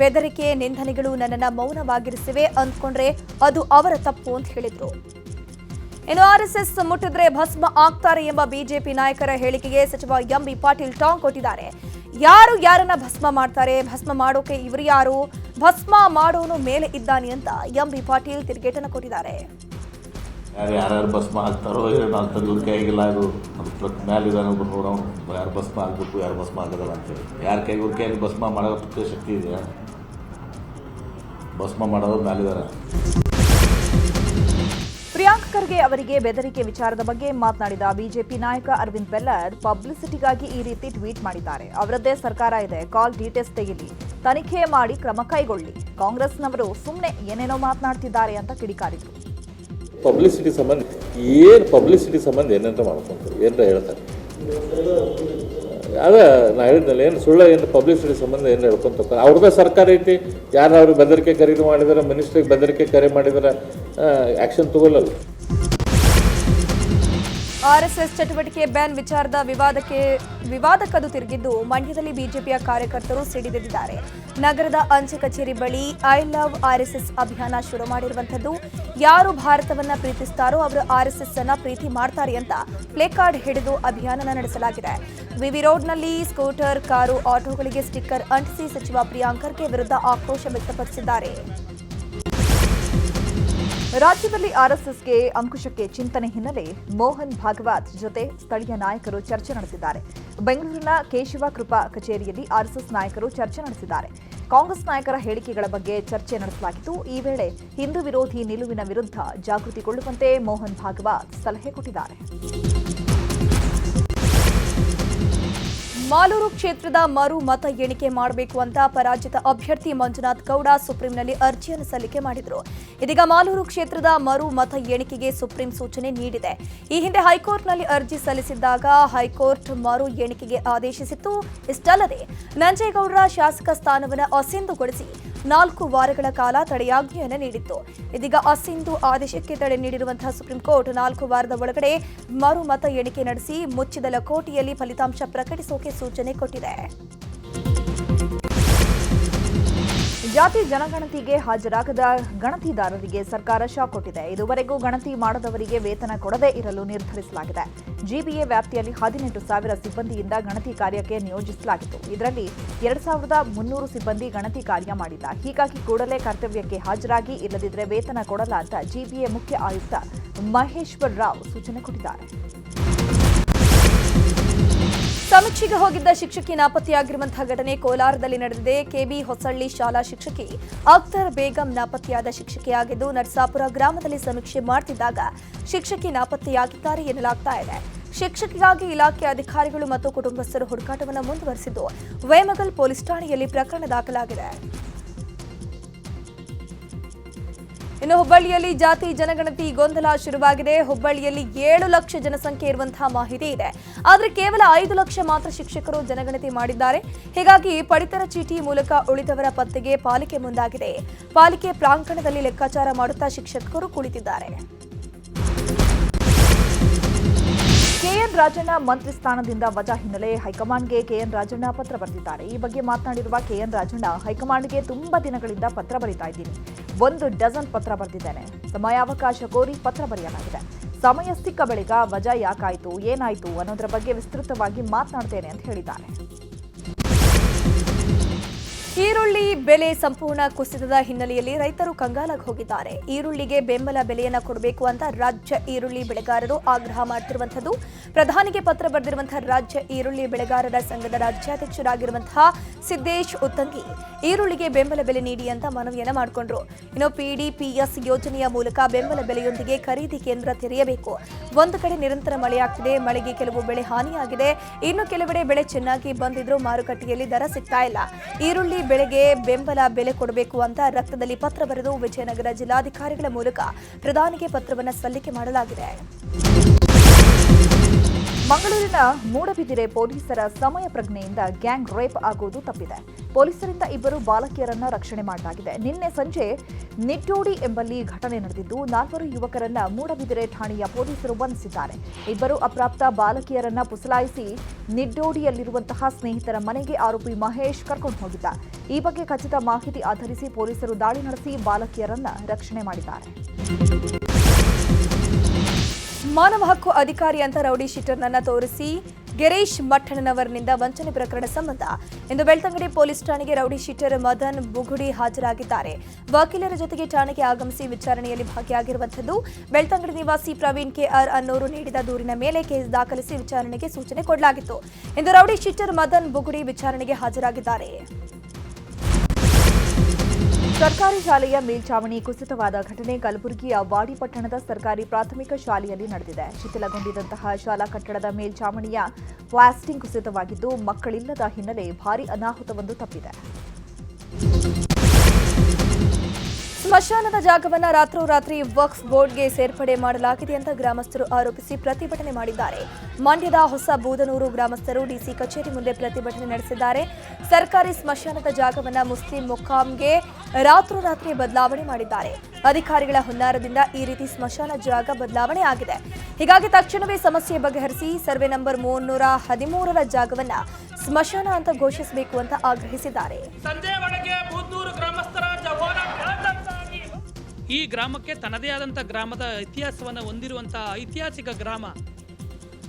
ಬೆದರಿಕೆ, ನಿಂದನೆಗಳು ನನ್ನನ್ನು ಮೌನವಾಗಿರಿಸಿವೆ ಅಂದ್ಕೊಂಡ್ರೆ ಅದು ಅವರ ತಪ್ಪು ಅಂತ ಹೇಳಿದ್ರು. ಇನ್ನು ಆರ್ಎಸ್ಎಸ್ ಮುಟ್ಟಿದ್ರೆ ಭಸ್ಮ ಆಗ್ತಾರೆ ಎಂಬ ಬಿಜೆಪಿ ನಾಯಕರ ಹೇಳಿಕೆಗೆ ಸಚಿವ ಎಂಬಿ ಪಾಟೀಲ್ ಟಾಂಗ್ ಕೊಟ್ಟಿದ್ದಾರೆ. ಯಾರು ಯಾರನ್ನ ಭಸ್ಮ ಮಾಡ್ತಾರೆ, ಭಸ್ಮ ಮಾಡೋಕೆ ಇವರು ಯಾರು, ಭಸ್ಮ ಮಾಡೋನು ಮೇಲೆ ಇದ್ದಾನೆ ಅಂತ ಎಂಬಿ ಪಾಟೀಲ್ ತಿರುಗೇಟನ್ನು ಕೊಟ್ಟಿದ್ದಾರೆ. ಯಾರ್ಯಾರು ಭಸ್ಮ ಆಗ್ತಾರೋ ಏನು ಆಗ್ತಾರೆ ಇವ್ರ ಕೈಗಿಲ್ಲ. ಇದು ಮೇಲಿದ್ದಾನೆ ನೋಡೋನು, ಯಾರು ಭಸ್ಮ ಆಗ್ಬೇಕು, ಯಾರು ಭಸ್ಮ ಆಗೋದಲ್ಲ ಅಂತೇಳಿ. ಯಾರ ಕೈಗೆ ಇವ್ರ ಕೈಯಲ್ಲಿ ಭಸ್ಮ ಮಾಡೋದಕ್ಕೆ ಶಕ್ತಿ ಇದೆಯಾ? ಭಸ್ಮ ಮಾಡೋದು ಮೇಲಿದ್ದಾರೆ. ಪ್ರಿಯಾಂಕ್ ಖರ್ಗೆ ಅವರಿಗೆ ಬೆದರಿಕೆ ವಿಚಾರದ ಬಗ್ಗೆ ಮಾತನಾಡಿದ ಬಿಜೆಪಿ ನಾಯಕ ಅರವಿಂದ್ ಬೆಲ್ಲದ್, ಪಬ್ಲಿಸಿಟಿಗಾಗಿ ಈ ರೀತಿ ಟ್ವೀಟ್ ಮಾಡಿದ್ದಾರೆ. ಅವರದ್ದೇ ಸರ್ಕಾರ ಇದೆ, ಕಾಲ್ ಡೀಟೇಲ್ಸ್ ತೆಗಿಲಿ, ತನಿಖೆ ಮಾಡಿ ಕ್ರಮ ಕೈಗೊಳ್ಳಿ. ಕಾಂಗ್ರೆಸ್ನವರು ಸುಮ್ಮನೆ ಏನೇನೋ ಮಾತನಾಡ್ತಿದ್ದಾರೆ ಅಂತ ಕಿಡಿಕಾರಿದ್ರು. ಪಬ್ಲಿಸಿಟಿ ಸಂಬಂಧ ಏನಂತ ಮಾಡ್ಕೊಂತಾರೆ, ಏನರ ಹೇಳ್ತಾರೆ. ಅದೇ ನಾ ಹೇಳಿದ್ನಲ್ಲ, ಏನು ಸುಳ್ಳು, ಏನು ಪಬ್ಲಿಸಿಟಿ ಸಂಬಂಧ ಏನು ಹೇಳ್ಕೊಂತ ಹೋಗ್ತಾರೆ. ಅವ್ರದ್ದೇ ಸರ್ಕಾರ ಐತಿ. ಯಾರು ಅವ್ರಿಗೆ ಬೆದರಿಕೆ ಕರೆ ಮಾಡಿದಾರೆ, ಮಿನಿಸ್ಟ್ರಿಗೆ ಬೆದರಿಕೆ ಕರೆ ಮಾಡಿದಾರೆ, ಆ್ಯಕ್ಷನ್ ತಗೊಳ್ಳಲ್ಲ. ಆರ್ಎಸ್ಎಸ್ ಚಟುವಟಿಕೆ ಬ್ಯಾನ್ ವಿಚಾರದ ವಿವಾದಕ್ಕದು ತಿರುಗಿದ್ದು ಮಂಡ್ಯದಲ್ಲಿ ಬಿಜೆಪಿಯ ಕಾರ್ಯಕರ್ತರು ಸಿಡಿದೆದ್ದಿದ್ದಾರೆ. ನಗರದ ಅಂಚೆ ಕಚೇರಿ ಬಳಿ ಐ ಲವ್ ಆರ್ಎಸ್ಎಸ್ ಅಭಿಯಾನ ಶುರು ಮಾಡಿರುವಂತದ್ದು. ಯಾರು ಭಾರತವನ್ನ ಪ್ರೀತಿಸ್ತಾರೋ ಅವರು ಆರ್ಎಸ್ಎಸ್ ಅನ್ನ ಪ್ರೀತಿ ಮಾಡ್ತಾರೆ ಅಂತ ಪ್ಲೇ ಕಾರ್ಡ್ ಹಿಡಿದು ಅಭಿಯಾನ ನಡೆಸಲಾಗಿದೆ. ವಿವಿ ರೋಡ್ನಲ್ಲಿ ಸ್ಕೂಟರ್, ಕಾರು, ಆಟೋಗಳಿಗೆ ಸ್ಟಿಕ್ಕರ್ ಅಂಟಿಸಿ ಸಚಿವ ಪ್ರಿಯಾಂಕ್ ಖರ್ಗೆ ವಿರುದ್ಧ ಆಕ್ರೋಶ ವ್ಯಕ್ತಪಡಿಸಿದ್ದಾರೆ. ರಾಜ್ಯದಲ್ಲಿ ಆರ್ಎಸ್ಎಸ್ಗೆ ಅಂಕುಶಕ್ಕೆ ಚಿಂತನೆ ಹಿನ್ನೆಲೆ ಮೋಹನ್ ಭಾಗವತ್ ಜೊತೆ ಸ್ಥಳೀಯ ನಾಯಕರು ಚರ್ಚೆ ನಡೆಸಿದ್ದಾರೆ. ಬೆಂಗಳೂರಿನ ಕೇಶವ ಕೃಪಾ ಕಚೇರಿಯಲ್ಲಿ ಆರ್ಎಸ್ಎಸ್ ನಾಯಕರು ಚರ್ಚೆ ನಡೆಸಿದ್ದಾರೆ. ಕಾಂಗ್ರೆಸ್ ನಾಯಕರ ಹೇಳಿಕೆಗಳ ಬಗ್ಗೆ ಚರ್ಚೆ ನಡೆಸಲಾಗಿತ್ತು. ಈ ವೇಳೆ ಹಿಂದೂ ವಿರೋಧಿ ನಿಲುವಿನ ವಿರುದ್ಧ ಜಾಗೃತಿಗೊಳ್ಳುವಂತೆ ಮೋಹನ್ ಭಾಗವತ್ ಸಲಹೆ ಕೊಟ್ಟಿದ್ದಾರೆ. ಮಾಲೂರು ಕ್ಷೇತ್ರದ ಮರು ಮತ ಎಣಿಕೆ ಮಾಡಬೇಕು ಅಂತ ಪರಾಜಿತ ಅಭ್ಯರ್ಥಿ ಮಂಜುನಾಥ್ ಗೌಡ ಸುಪ್ರೀಂನಲ್ಲಿ ಅರ್ಜಿಯನ್ನು ಸಲ್ಲಿಕೆ ಮಾಡಿದರು. ಇದೀಗ ಮಾಲೂರು ಕ್ಷೇತ್ರದ ಮರು ಮತ ಎಣಿಕೆಗೆ ಸುಪ್ರೀಂ ಸೂಚನೆ ನೀಡಿದೆ. ಈ ಹಿಂದೆ ಹೈಕೋರ್ಟ್ನಲ್ಲಿ ಅರ್ಜಿ ಸಲ್ಲಿಸಿದ್ದಾಗ ಹೈಕೋರ್ಟ್ ಮರು ಎಣಿಕೆಗೆ ಆದೇಶಿಸಿತ್ತು. ಇಷ್ಟಲ್ಲದೆ ನಂಜೇಗೌಡರ ಶಾಸಕ ಸ್ಥಾನವನ್ನು ಅಸಿಂಧುಗೊಳಿಸಿ 4 ವಾರಗಳ ಕಾಲ ತಡೆಯಾಜ್ಞೆಯನ್ನು ನೀಡಿತ್ತು. ಇದೀಗ ಅಸಿಂಧು ಆದೇಶಕ್ಕೆ ತಡೆ ನೀಡಿರುವಂತಹ ಸುಪ್ರೀಂ ಕೋರ್ಟ್ 4 ವಾರದ ಒಳಗಡೆ ಮರು ಮತ ಎಣಿಕೆ ನಡೆಸಿ ಮುಚ್ಚಿದ ಲಕೋಟೆಯಲ್ಲಿ ಫಲಿತಾಂಶ ಪ್ರಕಟಿಸೋಕೆ ಸೂಚನೆ ಕೊಟ್ಟಿದೆ. ಜಾತಿ ಜನಗಣತಿಗೆ ಹಾಜರಾಗದ ಗಣತಿದಾರರಿಗೆ ಸರ್ಕಾರ ಶಾಕ್ ಕೊಟ್ಟಿದೆ. ಇದುವರೆಗೂ ಗಣತಿ ಮಾಡದವರಿಗೆ ವೇತನ ಕೊಡದೇ ಇರಲು ನಿರ್ಧರಿಸಲಾಗಿದೆ. ಜಿಬಿಎ ವ್ಯಾಪ್ತಿಯಲ್ಲಿ 18,000 ಸಿಬ್ಬಂದಿಯಿಂದ ಗಣತಿ ಕಾರ್ಯಕ್ಕೆ ನಿಯೋಜಿಸಲಾಗಿತ್ತು. ಇದರಲ್ಲಿ 2,300 ಸಿಬ್ಬಂದಿ ಗಣತಿ ಕಾರ್ಯ ಮಾಡಿಲ್ಲ. ಹೀಗಾಗಿ ಕೂಡಲೇ ಕರ್ತವ್ಯಕ್ಕೆ ಹಾಜರಾಗಿ, ಇಲ್ಲದಿದ್ದರೆ ವೇತನ ಕೊಡಲ್ಲ ಅಂತ ಜಿಬಿಎ ಮುಖ್ಯ ಆಯುಕ್ತ ಮಹೇಶ್ವರ್ ರಾವ್ ಸೂಚನೆ ಕೊಟ್ಟಿದ್ದಾರೆ. ಸಮೀಕ್ಷೆಗೆ ಹೋಗಿದ್ದ ಶಿಕ್ಷಕಿ ನಾಪತ್ತೆಯಾಗಿರುವಂತಹ ಘಟನೆ ಕೋಲಾರದಲ್ಲಿ ನಡೆದಿದೆ. ಕೆಬಿ ಹೊಸಳ್ಳಿ ಶಾಲಾ ಶಿಕ್ಷಕಿ ಅಖ್ತರ್ ಬೇಗಂ ನಾಪತ್ತೆಯಾದ ಶಿಕ್ಷಕಿಯಾಗಿದ್ದು, ನರಸಾಪುರ ಗ್ರಾಮದಲ್ಲಿ ಸಮೀಕ್ಷೆ ಮಾಡುತ್ತಿದ್ದಾಗ ಶಿಕ್ಷಕಿ ನಾಪತ್ತೆಯಾಗಿದ್ದಾರೆ ಎನ್ನಲಾಗ್ತಾ ಇದೆ. ಶಿಕ್ಷಕಿಗಾಗಿ ಇಲಾಖೆ ಅಧಿಕಾರಿಗಳು ಮತ್ತು ಕುಟುಂಬಸ್ಥರು ಹುಡುಕಾಟವನ್ನು ಮುಂದುವರೆಸಿದ್ದು, ವೇಮಗಲ್ ಪೊಲೀಸ್ ಠಾಣೆಯಲ್ಲಿ ಪ್ರಕರಣ ದಾಖಲಾಗಿದೆ. ಇನ್ನು ಹುಬ್ಬಳ್ಳಿಯಲ್ಲಿ ಜಾತಿ ಜನಗಣತಿ ಗೊಂದಲ ಶುರುವಾಗಿದೆ. ಹುಬ್ಬಳ್ಳಿಯಲ್ಲಿ 7 ಲಕ್ಷ ಜನಸಂಖ್ಯೆ ಇರುವಂತಹ ಮಾಹಿತಿ ಇದೆ. ಆದರೆ ಕೇವಲ 5 ಲಕ್ಷ ಮಾತ್ರ ಶಿಕ್ಷಕರು ಜನಗಣತಿ ಮಾಡಿದ್ದಾರೆ. ಹೀಗಾಗಿ ಪಡಿತರ ಚೀಟಿ ಮೂಲಕ ಉಳಿದವರ ಪತ್ತೆಗೆ ಪಾಲಿಕೆ ಮುಂದಾಗಿದೆ. ಪಾಲಿಕೆ ಪ್ರಾಂಗಣದಲ್ಲಿ ಲೆಕ್ಕಾಚಾರ ಮಾಡುತ್ತಾ ಶಿಕ್ಷಕರು ಕುಳಿತಿದ್ದಾರೆ. ಕೆಎನ್ ರಾಜಣ್ಣ ಮಂತ್ರಿ ಸ್ಥಾನದಿಂದ ವಜಾ ಹಿನ್ನೆಲೆ ಹೈಕಮಾಂಡ್ಗೆ ಕೆಎನ್ ರಾಜಣ್ಣ ಪತ್ರ ಬರೆದಿದ್ದಾರೆ. ಈ ಬಗ್ಗೆ ಮಾತನಾಡಿರುವ ಕೆಎನ್ ರಾಜಣ್ಣ, ಹೈಕಮಾಂಡ್ಗೆ ತುಂಬಾ ದಿನಗಳಿಂದ ಪತ್ರ ಬರೀತಾ ಇದ್ದೀನಿ. 1 ಡಜನ್ ಪತ್ರ ಬರೆದಿದ್ದೇನೆ. ಸಮಯಾವಕಾಶ ಕೋರಿ ಪತ್ರ ಬರೆಯಲಾಗಿದೆ. ಸಮಯ ಸಿಕ್ಕ ಬಳಿಕ ವಜಾ ಯಾಕಾಯಿತು, ಏನಾಯಿತು ಅನ್ನೋದರ ಬಗ್ಗೆ ವಿಸ್ತೃತವಾಗಿ ಮಾತನಾಡ್ತೇನೆ ಅಂತ ಹೇಳಿದ್ದಾರೆ. ಈರುಳ್ಳಿ ಬೆಲೆ ಸಂಪೂರ್ಣ ಕುಸಿತದ ಹಿನ್ನೆಲೆಯಲ್ಲಿ ರೈತರು ಕಂಗಾಲಾಗಿ ಹೋಗಿದ್ದಾರೆ. ಈರುಳ್ಳಿಗೆ ಬೆಂಬಲ ಬೆಲೆಯನ್ನು ಕೊಡಬೇಕು ಅಂತ ರಾಜ್ಯ ಈರುಳ್ಳಿ ಬೆಳೆಗಾರರು ಆಗ್ರಹ ಮಾಡುತ್ತಿರುವಂತದ್ದು. ಪ್ರಧಾನಿಗೆ ಪತ್ರ ಬರೆದಿರುವಂತಹ ರಾಜ್ಯ ಈರುಳ್ಳಿ ಬೆಳೆಗಾರರ ಸಂಘದ ರಾಜ್ಯಾಧ್ಯಕ್ಷರಾಗಿರುವಂತಹ ಸಿದ್ದೇಶ್ ಉತ್ತಂಗಿ ಈರುಳ್ಳಿಗೆ ಬೆಂಬಲ ಬೆಲೆ ನೀಡಿ ಅಂತ ಮನವಿಯನ್ನ ಮಾಡಿಕೊಂಡ್ರು. ಇನ್ನು PDPS ಯೋಜನೆಯ ಮೂಲಕ ಬೆಂಬಲ ಬೆಲೆಯೊಂದಿಗೆ ಖರೀದಿ ಕೇಂದ್ರ ತೆರೆಯಬೇಕು. ಒಂದು ಕಡೆ ನಿರಂತರ ಮಳೆಯಾಗ್ತಿದೆ. ಮಳೆಗೆ ಕೆಲವು ಬೆಳೆ ಹಾನಿಯಾಗಿದೆ. ಇನ್ನು ಕೆಲವೆಡೆ ಬೆಳೆ ಚೆನ್ನಾಗಿ ಬಂದಿದ್ರೂ ಮಾರುಕಟ್ಟೆಯಲ್ಲಿ ದರ ಸಿಗ್ತಾ ಇಲ್ಲ. ಈರುಳ್ಳಿ ಬೆಳೆಗೆ ಬೆಂಬಲ ಬೆಲೆ ಕೊಡಬೇಕು ಅಂತ ರಕ್ತದಲ್ಲಿ ಪತ್ರ ಬರೆದು ವಿಜಯನಗರ ಜಿಲ್ಲಾಧಿಕಾರಿಗಳ ಮೂಲಕ ಪ್ರಧಾನಿಗೆ ಪತ್ರವನ್ನು ಸಲ್ಲಿಕೆ ಮಾಡಲಾಗಿದೆ. ಮಂಗಳೂರಿನ ಮೂಡಬಿದಿರೆ ಪೊಲೀಸರ ಸಮಯ ಪ್ರಜ್ಞೆಯಿಂದ ಗ್ಯಾಂಗ್ ರೇಪ್ ಆಗುವುದು ತಪ್ಪಿದೆ. ಪೊಲೀಸರಿಂದ 2 ಬಾಲಕಿಯರನ್ನ ರಕ್ಷಣೆ ಮಾಡಲಾಗಿದೆ. ನಿನ್ನೆ ಸಂಜೆ ನಿಟ್ಟೋಡಿ ಎಂಬಲ್ಲಿ ಘಟನೆ ನಡೆದಿದ್ದು, 4 ಯುವಕರನ್ನ ಮೂಡಬಿದಿರೆ ಠಾಣೆಯ ಪೊಲೀಸರು ಬಂಧಿಸಿದ್ದಾರೆ. 2 ಅಪ್ರಾಪ್ತ ಬಾಲಕಿಯರನ್ನ ಪುಸಲಾಯಿಸಿ ನಿಟ್ಟೋಡಿಯಲ್ಲಿರುವಂತಹ ಸ್ನೇಹಿತರ ಮನೆಗೆ ಆರೋಪಿ ಮಹೇಶ್ ಕರ್ಕೊಂಡು ಹೋಗಿದ್ದ. ಈ ಬಗ್ಗೆ ಖಚಿತ ಮಾಹಿತಿ ಆಧರಿಸಿ ಪೊಲೀಸರು ದಾಳಿ ನಡೆಸಿ ಬಾಲಕಿಯರನ್ನ ರಕ್ಷಣೆ ಮಾಡಿದ್ದಾರೆ. ಮಾನವ ಹಕ್ಕು ಅಧಿಕಾರಿ ಅಂತ ರೌಡಿ ಶೀಟರ್ನನ್ನ ತೋರಿಸಿ ಗಿರೀಶ್ ಮಠಣ್ಣನವರನಿಂದ ವಂಚನೆ ಪ್ರಕರಣ ಸಂಬಂಧ ಇಂದು ಬೆಳ್ತಂಗಡಿ ಪೊಲೀಸ್ ಠಾಣೆಗೆ ರೌಡಿ ಶೀಟರ್ ಮದನ್ ಬುಗುಡಿ ಹಾಜರಾಗಿದ್ದಾರೆ. ವಕೀಲರ ಜೊತೆಗೆ ಠಾಣೆಗೆ ಆಗಮಿಸಿ ವಿಚಾರಣೆಯಲ್ಲಿ ಭಾಗಿಯಾಗಿರುವಂತದ್ದು. ಬೆಳ್ತಂಗಡಿ ನಿವಾಸಿ ಪ್ರವೀಣ್ KR ಅನ್ನೋರು ನೀಡಿದ ದೂರಿನ ಮೇಲೆ ಕೇಸ್ ದಾಖಲಿಸಿ ವಿಚಾರಣೆಗೆ ಸೂಚನೆ ಕೊಡಲಾಗಿತ್ತು. ಇಂದು ರೌಡಿ ಶೀಟರ್ ಮದನ್ ಬುಗುಡಿ ವಿಚಾರಣೆಗೆ ಹಾಜರಾಗಿದ್ದಾರೆ. ಸರ್ಕಾರಿ ಶಾಲೆಯ ಮೇಲ್ಛಾವಣಿ ಕುಸಿತವಾದ ಘಟನೆ ಕಲಬುರಗಿಯ ವಾಡಿಪಟ್ಟಣದ ಸರ್ಕಾರಿ ಪ್ರಾಥಮಿಕ ಶಾಲೆಯಲ್ಲಿ ನಡೆದಿದೆ. ಶಿಥಿಲಗೊಂಡಿದ್ದಂತಹ ಶಾಲಾ ಕಟ್ಟಡದ ಮೇಲ್ಛಾವಣಿಯ ಪ್ಲಾಸ್ಟಿಂಗ್ ಕುಸಿತವಾಗಿದ್ದು, ಮಕ್ಕಳಿಲ್ಲದ ಹಿನ್ನೆಲೆ ಭಾರೀ ಅನಾಹುತವೊಂದು ತಪ್ಪಿದೆ. ಸ್ಮಶಾನದ ಜಾಗವನ್ನ ರಾತ್ರೋರಾತ್ರಿ ವಕ್ಫ್ ಬೋರ್ಡ್ಗೆ ಸೇರ್ಪಡೆ ಮಾಡಲಾಗಿದೆ ಅಂತ ಗ್ರಾಮಸ್ಥರು ಆರೋಪಿಸಿ ಪ್ರತಿಭಟನೆ ಮಾಡಿದ್ದಾರೆ. ಮಂಡ್ಯದ ಹೊಸ ಬೂದನೂರು ಗ್ರಾಮಸ್ಥರು ಡಿಸಿ ಕಚೇರಿ ಮುಂದೆ ಪ್ರತಿಭಟನೆ ನಡೆಸಿದ್ದಾರೆ. ಸರ್ಕಾರಿ ಸ್ಮಶಾನದ ಜಾಗವನ್ನ ಮುಸ್ಲಿಂ ಮುಖಾಂಗೆ ರಾತ್ರೋರಾತ್ರಿ ಬದಲಾವಣೆ ಮಾಡಿದ್ದಾರೆ. ಅಧಿಕಾರಿಗಳ ಹುನ್ನಾರದಿಂದ ಈ ರೀತಿ ಸ್ಮಶಾನ ಜಾಗ ಬದಲಾವಣೆ ಆಗಿದೆ. ಹೀಗಾಗಿ ತಕ್ಷಣವೇ ಸಮಸ್ಯೆ ಬಗೆಹರಿಸಿ ಸರ್ವೆ ನಂಬರ್ 313ರ ಜಾಗವನ್ನ ಸ್ಮಶಾನ ಅಂತ ಘೋಷಿಸಬೇಕು ಅಂತ ಆಗ್ರಹಿಸಿದ್ದಾರೆ. ಈ ಗ್ರಾಮಕ್ಕೆ ತನ್ನದೇ ಆದಂಥ ಗ್ರಾಮದ ಇತಿಹಾಸವನ್ನು ಹೊಂದಿರುವಂತಹ ಐತಿಹಾಸಿಕ ಗ್ರಾಮ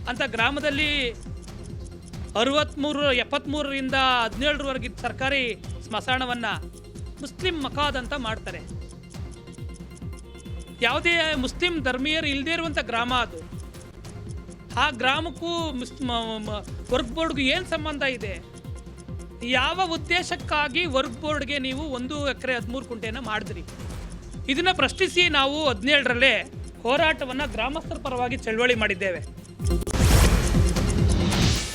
ಅಂತ ಗ್ರಾಮದಲ್ಲಿ 73ರಿಂದ 17ರವರೆಗೆ ಸರ್ಕಾರಿ ಸ್ಮಶಾನವನ್ನು ಮುಸ್ಲಿಂ ಮಕಾದ್ ಅಂತ ಮಾಡ್ತಾರೆ. ಯಾವುದೇ ಮುಸ್ಲಿಂ ಧರ್ಮೀಯರು ಇಲ್ಲದೇ ಇರುವಂಥ ಗ್ರಾಮ ಅದು. ಆ ಗ್ರಾಮಕ್ಕೂ ವರ್ಕ್ ಬೋರ್ಡ್ಗೂ ಏನು ಸಂಬಂಧ ಇದೆ? ಯಾವ ಉದ್ದೇಶಕ್ಕಾಗಿ ವರ್ಕ್ ಬೋರ್ಡ್ಗೆ ನೀವು 1 ಎಕರೆ 13 ಕುಂಟೆಯನ್ನು ಮಾಡಿದ್ರಿ? ಇದನ್ನು ಪ್ರಶ್ನಿಸಿ ನಾವು 17ರಲ್ಲೇ ಹೋರಾಟವನ್ನು ಗ್ರಾಮಸ್ಥರ ಪರವಾಗಿ ಚಳವಳಿ ಮಾಡಿದ್ದೇವೆ.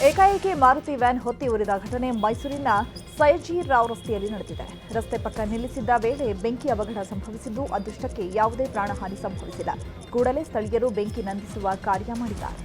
ಏಕಾಏಕಿ ಮಾರುತಿ ವ್ಯಾನ್ ಹೊತ್ತಿ ಉರಿದ ಘಟನೆ ಮೈಸೂರಿನ ಸಯ್ಯಜಿರಾವ್ ರಸ್ತೆಯಲ್ಲಿ ನಡೆದಿದೆ. ರಸ್ತೆ ಪಕ್ಕ ನಿಲ್ಲಿಸಿದ್ದ ವೇಳೆ ಬೆಂಕಿ ಅವಘಡ ಸಂಭವಿಸಿದ್ದು, ಅದೃಷ್ಟಕ್ಕೆ ಯಾವುದೇ ಪ್ರಾಣಹಾನಿ ಸಂಭವಿಸಿಲ್ಲ. ಕೂಡಲೇ ಸ್ಥಳೀಯರು ಬೆಂಕಿ ನಂದಿಸುವ ಕಾರ್ಯ ಮಾಡಿದ್ದಾರೆ.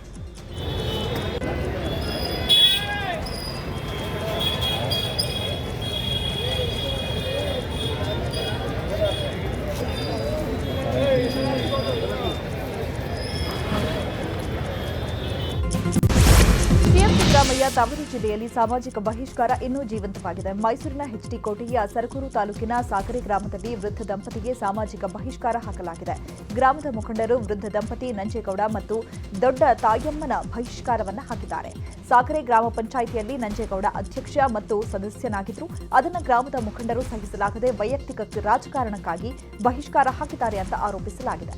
ಸಿದ್ದರಾಮಯ್ಯ ತವರು ಜಿಲ್ಲೆಯಲ್ಲಿ ಸಾಮಾಜಿಕ ಬಹಿಷ್ಕಾರ ಇನ್ನೂ ಜೀವಂತವಾಗಿದೆ. ಮೈಸೂರಿನ ಎಚ್ಡಿ ಕೋಟೆಯ ಸರಕೂರು ತಾಲೂಕಿನ ಸಾಕರೆ ಗ್ರಾಮದಲ್ಲಿ ವೃದ್ಧ ದಂಪತಿಗೆ ಸಾಮಾಜಿಕ ಬಹಿಷ್ಕಾರ ಹಾಕಲಾಗಿದೆ. ಗ್ರಾಮದ ಮುಖಂಡರು ವೃದ್ಧ ದಂಪತಿ ನಂಜೇಗೌಡ ಮತ್ತು ದೊಡ್ಡ ತಾಯಮ್ಮನ ಬಹಿಷ್ಕಾರವನ್ನು ಹಾಕಿದ್ದಾರೆ. ಸಾಕರೆ ಗ್ರಾಮ ಪಂಚಾಯಿತಿಯಲ್ಲಿ ನಂಜೇಗೌಡ ಅಧ್ಯಕ್ಷ ಮತ್ತು ಸದಸ್ಯನಾಗಿದ್ರು. ಅದನ್ನು ಗ್ರಾಮದ ಮುಖಂಡರು ಸಹಿಸಲಾಗದೆ ವೈಯಕ್ತಿಕ ರಾಜಕಾರಣಕ್ಕಾಗಿ ಬಹಿಷ್ಕಾರ ಹಾಕಿದ್ದಾರೆ ಅಂತ ಆರೋಪಿಸಲಾಗಿದೆ.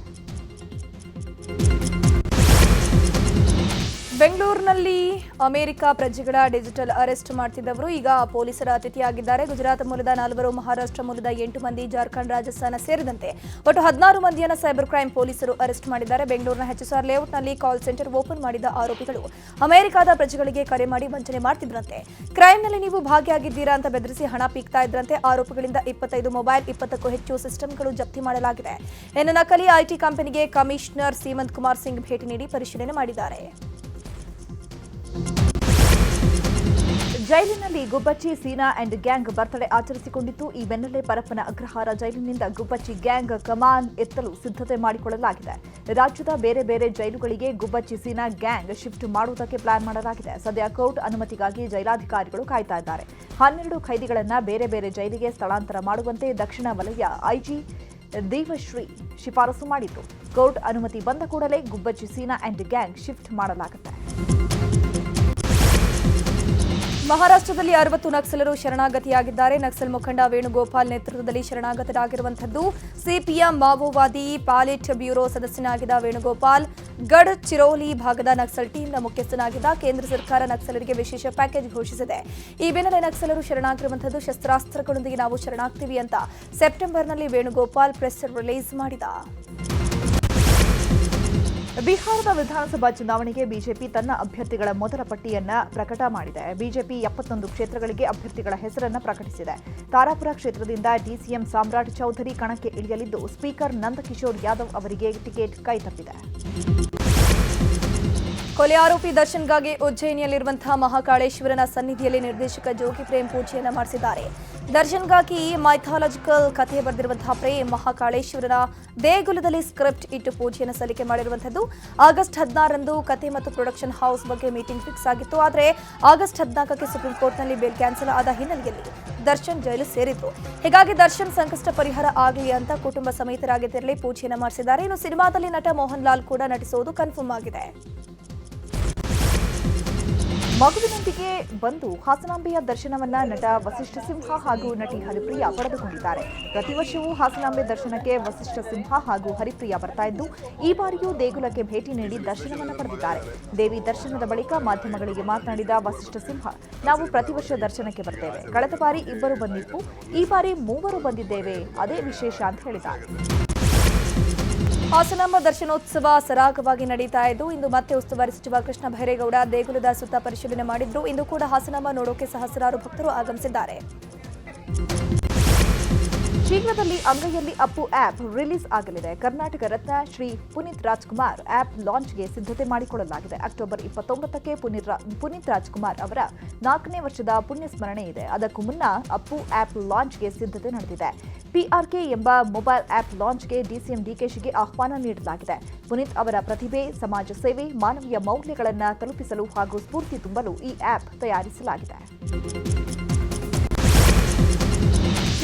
ಬೆಂಗಳೂರಿನಲ್ಲಿ ಅಮೆರಿಕ ಪ್ರಜೆಗಳ ಡಿಜಿಟಲ್ ಅರೆಸ್ಟ್ ಮಾಡ್ತಿದ್ದವರು ಈಗ ಪೊಲೀಸರ ಅತಿಥಿಯಾಗಿದ್ದಾರೆ. ಗುಜರಾತ್ ಮೂಲದ 4, ಮಹಾರಾಷ್ಟ್ರ ಮೂಲದ 8 ಮಂದಿ, ಜಾರ್ಖಂಡ್, ರಾಜಸ್ಥಾನ ಸೇರಿದಂತೆ ಒಟ್ಟು 16 ಮಂದಿಯನ್ನು ಸೈಬರ್ ಕ್ರೈಂ ಪೊಲೀಸರು ಅರೆಸ್ಟ್ ಮಾಡಿದ್ದಾರೆ. ಬೆಂಗಳೂರಿನ ಎಚ್ಎಸ್ಆರ್ ಲೇಔಟ್ನಲ್ಲಿ ಕಾಲ್ ಸೆಂಟರ್ ಓಪನ್ ಮಾಡಿದ ಆರೋಪಿಗಳು ಅಮೆರಿಕದ ಪ್ರಜೆಗಳಿಗೆ ಕರೆ ಮಾಡಿ ವಂಚನೆ ಮಾಡ್ತಿದ್ರಂತೆ. ಕ್ರೈಂನಲ್ಲಿ ನೀವು ಭಾಗಿಯಾಗಿದ್ದೀರಾ ಅಂತ ಬೆದರಿಸಿ ಹಣ ಪೀಕ್ತಾ ಇದ್ರಂತೆ. ಆರೋಪಿಗಳಿಂದ 25 ಮೊಬೈಲ್, 20ಕ್ಕೂ ಹೆಚ್ಚು ಸಿಸ್ಟಂಗಳು ಜಪ್ತಿ ಮಾಡಲಾಗಿದೆ. ಇನ್ನು ನಕಲಿ ಐಟಿ ಕಂಪನಿಗೆ ಕಮಿಷನರ್ ಸೀಮಂತ್ ಕುಮಾರ್ ಸಿಂಗ್ ಭೇಟಿ ನೀಡಿ ಪರಿಶೀಲನೆ ಮಾಡಿದ್ದಾರೆ. ಜೈಲಿನಲ್ಲಿ ಗುಬ್ಬಚ್ಚಿ ಸೀನಾ ಅಂಡ್ ಗ್ಯಾಂಗ್ ಬರ್ತ್ಡೇ ಆಚರಿಸಿಕೊಂಡಿತ್ತು. ಈ ಬೆನ್ನಲ್ಲೇ ಪರಪ್ಪನ ಅಗ್ರಹಾರ ಜೈಲಿನಿಂದ ಗುಬ್ಬಚ್ಚಿ ಗ್ಯಾಂಗ್ ಕಮಾನ್ ಎತ್ತಲು ಸಿದ್ಧತೆ ಮಾಡಿಕೊಳ್ಳಲಾಗಿದೆ. ರಾಜ್ಯದ ಬೇರೆ ಬೇರೆ ಜೈಲುಗಳಿಗೆ ಗುಬ್ಬಚ್ಚಿ ಸೀನಾ ಗ್ಯಾಂಗ್ ಶಿಫ್ಟ್ ಮಾಡುವುದಕ್ಕೆ ಪ್ಲಾನ್ ಮಾಡಲಾಗಿದೆ. ಸದ್ಯ ಕೋರ್ಟ್ ಅನುಮತಿಗಾಗಿ ಜೈಲಾಧಿಕಾರಿಗಳು ಕಾಯ್ತಾ ಇದ್ದಾರೆ. 12 ಖೈದಿಗಳನ್ನು ಬೇರೆ ಬೇರೆ ಜೈಲಿಗೆ ಸ್ಥಳಾಂತರ ಮಾಡುವಂತೆ ದಕ್ಷಿಣ ವಲಯ ಐಜಿ ದೇವಶ್ರೀ ಶಿಫಾರಸು ಮಾಡಿದ್ರು. ಕೋರ್ಟ್ ಅನುಮತಿ ಬಂದ ಕೂಡಲೇ ಗುಬ್ಬಚ್ಚಿ ಸೀನಾ ಅಂಡ್ ಗ್ಯಾಂಗ್ ಶಿಫ್ಟ್ ಮಾಡಲಾಗುತ್ತೆ. ಮಹಾರಾಷ್ಟ್ರದಲ್ಲಿ 60 ನಕ್ಸಲರು ಶರಣಾಗತಿಯಾಗಿದ್ದಾರೆ. ನಕ್ಸಲ್ ಮುಖಂಡ ವೇಣುಗೋಪಾಲ್ ನೇತೃತ್ವದಲ್ಲಿ ಶರಣಾಗತರಾಗಿರುವಂಥದ್ದು ಸಿಪಿಎಂ ಮಾವೋವಾದಿ ಪಾಲಿಟ್ ಬ್ಯೂರೋ ಸದಸ್ಯನಾಗಿದ್ದ ವೇಣುಗೋಪಾಲ್ ಗಢ್ ಚಿರೋಲಿ ಭಾಗದ ನಕ್ಸಲ್ ಟೀಮ್ನ ಮುಖ್ಯಸ್ಥನಾಗಿದ್ದ. ಕೇಂದ್ರ ಸರ್ಕಾರ ನಕ್ಸಲರಿಗೆ ವಿಶೇಷ ಪ್ಯಾಕೇಜ್ ಘೋಷಿಸಿದೆ. ಈ ಬೆನ್ನಲ್ಲೇ ನಕ್ಸಲರು ಶರಣಾಗಿರುವಂಥದ್ದು ಶಸ್ತ್ರಾಸ್ತ್ರಗಳೊಂದಿಗೆ ನಾವು ಶರಣಾಗ್ತೀವಿ ಅಂತ ಸೆಪ್ಟೆಂಬರ್ನಲ್ಲಿ ವೇಣುಗೋಪಾಲ್ ಪ್ರೆಸ್ ರಿಲೀಸ್ ಮಾಡಿದ. ಬಿಹಾರದ ವಿಧಾನಸಭಾ ಚುನಾವಣೆಗೆ ಬಿಜೆಪಿ ತನ್ನ ಅಭ್ಯರ್ಥಿಗಳ ಮೊದಲ ಪಟ್ಟಿಯನ್ನ ಪ್ರಕಟ ಮಾಡಿದೆ. ಬಿಜೆಪಿ 71 ಕ್ಷೇತ್ರಗಳಿಗೆ ಅಭ್ಯರ್ಥಿಗಳ ಹೆಸರನ್ನು ಪ್ರಕಟಿಸಿದೆ. ತಾರಾಪುರ ಕ್ಷೇತ್ರದಿಂದ ಡಿಸಿಎಂ ಸಾಮ್ರಾಟ್ ಚೌಧರಿ ಕಣಕ್ಕೆ ಇಳಿಯಲಿದ್ದು, ಸ್ಪೀಕರ್ ನಂದಕಿಶೋರ್ ಯಾದವ್ ಅವರಿಗೆ ಟಿಕೆಟ್ ಕೈತಪ್ಪಿದೆ. ಕೊಲೆ ಆರೋಪಿ ದರ್ಶನ್ಗಾಗಿ ಉಜ್ಜಯಿನಿಯಲ್ಲಿರುವಂತಹ ಮಹಾಕಾಳೇಶ್ವರನ ಸನ್ನಿಧಿಯಲ್ಲಿ ನಿರ್ದೇಶಕ ಜೋಗಿ ಪ್ರೇಮ್ ಪೂಜೆಯನ್ನು ಮಾಡಿಸಿದ್ದಾರೆ. ದರ್ಶನ್ಗಾಗಿ ಮೈಥಾಲಜಿಕಲ್ ಕಥೆ ಬರೆದಿರುವಂತಹ ಪ್ರೇಮ್ ಮಹಾಕಾಳೇಶ್ವರನ ದೇಗುಲದಲ್ಲಿ ಸ್ಕ್ರಿಪ್ಟ್ ಇಟ್ಟು ಪೂಜೆಯನ್ನು ಸಲ್ಲಿಕೆ ಮಾಡಿರುವಂಥದ್ದು. ಆಗಸ್ಟ್ 16ರಂದು ಕಥೆ ಮತ್ತು ಪ್ರೊಡಕ್ಷನ್ ಹೌಸ್ ಬಗ್ಗೆ ಮೀಟಿಂಗ್ ಫಿಕ್ಸ್ ಆಗಿತ್ತು. ಆದರೆ ಆಗಸ್ಟ್ 14ಕ್ಕೆ ಸುಪ್ರೀಂ ಕೋರ್ಟ್ನಲ್ಲಿ ಬೇಲ್ ಕ್ಯಾನ್ಸಲ್ ಆದ ಹಿನ್ನೆಲೆಯಲ್ಲಿ ದರ್ಶನ್ ಜೈಲು ಸೇರಿದ್ರು. ಹೀಗಾಗಿ ದರ್ಶನ್ ಸಂಕಷ್ಟ ಪರಿಹಾರ ಆಗಲಿ ಅಂತ ಕುಟುಂಬ ಸಮೇತರಾಗಿ ತೆರಳಿ ಪೂಜೆಯನ್ನು ಮಾಡಿಸಿದ್ದಾರೆ. ಇನ್ನು ಸಿನಿಮಾದಲ್ಲಿ ನಟ ಮೋಹನ್ ಲಾಲ್ ಕೂಡ ನಟಿಸುವುದು ಕನ್ಫರ್ಮ್ ಆಗಿದೆ. ಮಗುವಿನೊಂದಿಗೆ ಬಂದು ಹಾಸನಾಂಬೆಯ ದರ್ಶನವನ್ನ ನಟ ವಸಿಷ್ಠ ಸಿಂಹ ಹಾಗೂ ನಟಿ ಹರಿಪ್ರಿಯಾ ಪಡೆದುಕೊಂಡಿದ್ದಾರೆ. ಪ್ರತಿ ವರ್ಷವೂ ಹಾಸನಾಂಬೆ ದರ್ಶನಕ್ಕೆ ವಸಿಷ್ಠ ಸಿಂಹ ಹಾಗೂ ಹರಿಪ್ರಿಯಾ ಬರ್ತಾ ಇದ್ದು, ಈ ಬಾರಿಯೂ ದೇಗುಲಕ್ಕೆ ಭೇಟಿ ನೀಡಿ ದರ್ಶನವನ್ನು ಪಡೆದಿದ್ದಾರೆ. ದೇವಿ ದರ್ಶನದ ಬಳಿಕ ಮಾಧ್ಯಮಗಳಿಗೆ ಮಾತನಾಡಿದ ವಸಿಷ್ಠ ಸಿಂಹ, ನಾವು ಪ್ರತಿ ವರ್ಷ ದರ್ಶನಕ್ಕೆ ಬರ್ತೇವೆ. ಕಳೆದ ಬಾರಿ 2 ಬಂದಿತ್ತು, ಈ ಬಾರಿ 3 ಬಂದಿದ್ದೇವೆ, ಅದೇ ವಿಶೇಷ ಅಂತ ಹೇಳಿದ್ದಾರೆ. ಹಾಸನಾಂಬ ದರ್ಶನೋತ್ಸವ ಸರಾಗವಾಗಿ ನಡೀತಾ ಇದ್ದು, ಇಂದು ಮತ್ತೆ ಉಸ್ತುವಾರಿ ಸಚಿವ ಕೃಷ್ಣ ಭೈರೇಗೌಡ ದೇಗುಲದ ಸುತ್ತ ಪರಿಶೀಲನೆ ಮಾಡಿದ್ರು. ಇಂದು ಕೂಡ ಹಾಸನಾಂಬ ನೋಡೋಕೆ ಸಹಸ್ರಾರು ಭಕ್ತರು ಆಗಮಿಸಿದ್ದಾರೆ. ಶೀಘ್ರದಲ್ಲಿ ಅಂಗೈಯಲ್ಲಿ ಅಪ್ಪು ಆಪ್ ರಿಲೀಸ್ ಆಗಲಿದೆ. ಕರ್ನಾಟಕ ರತ್ನ ಶ್ರೀ ಪುನೀತ್ ರಾಜ್ಕುಮಾರ್ ಆಪ್ ಲಾಂಚ್ಗೆ ಸಿದ್ಧತೆ ಮಾಡಿಕೊಳ್ಳಲಾಗಿದೆ. ಅಕ್ಟೋಬರ್ 29ಕ್ಕೆ ಪುನೀತ್ ರಾಜ್ಕುಮಾರ್ ಅವರ 4ನೇ ವರ್ಷದ ಪುಣ್ಯ ಸ್ಮರಣೆ ಇದೆ. ಅದಕ್ಕೂ ಮುನ್ನ ಅಪ್ಪು ಆಪ್ ಲಾಂಚ್ಗೆ ಸಿದ್ಧತೆ ನಡೆದಿದೆ. PRK ಎಂಬ ಮೊಬೈಲ್ ಆಪ್ ಲಾಂಚ್ಗೆ ಡಿಸಿಎಂ ಡಿಕೆಶಿಗೆ ಆಹ್ವಾನ ನೀಡಲಾಗಿದೆ. ಪುನೀತ್ ಅವರ ಪ್ರತಿಭೆ, ಸಮಾಜ ಸೇವೆ, ಮಾನವೀಯ ಮೌಲ್ಯಗಳನ್ನು ತಲುಪಿಸಲು ಹಾಗೂ ಸ್ಫೂರ್ತಿ ತುಂಬಲು ಈ ಆಪ್ ತಯಾರಿಸಲಾಗಿದೆ.